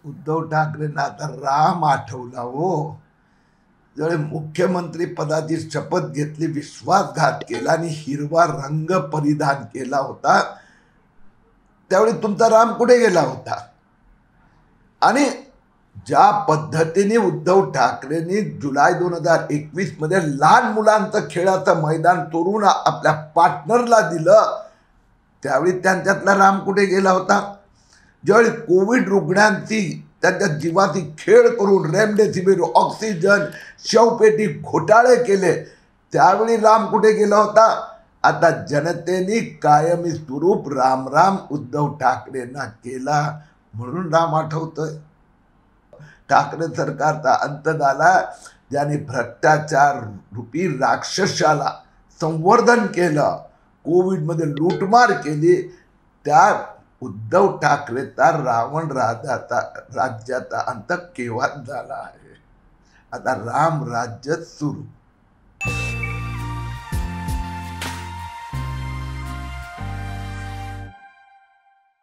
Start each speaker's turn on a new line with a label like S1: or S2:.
S1: उद्धव ठाकरेंना आता राम आठवला हो. ज्यावेळी मुख्यमंत्री पदाची शपथ घेतली, विश्वासघात केला आणि हिरवा रंग परिधान केला होता, त्यावेळी तुमचा राम कुठे गेला होता? आणि ज्या पद्धतीने उद्धव ठाकरेंनी जुलै 2021 मध्ये लहान मुलांचं खेळाचं मैदान तोडून आपल्या पार्टनरला दिलं, त्यावेळी त्यांच्यातला राम कुठे गेला होता? ज्यावेळी कोविड रुग्णांची त्यांच्या जीवाची खेळ करून रेमडेसिवीर, ऑक्सिजन, शवपेटी घोटाळे केले, त्यावेळी राम कुठे गेला होता? आता जनतेने कायमी स्वरूप राम राम उद्धव ठाकरेंना केला म्हणून राम आठवतोय. ठाकरे सरकारचा अंत झाला, ज्याने भ्रष्टाचार रूपी राक्षसाला संवर्धन केलं, कोविडमध्ये लूटमार केली, त्या उद्धव ठाकरेचा रावण राज्याचा अंत केव्हा झाला आहे. आता राम राज्य सुरू.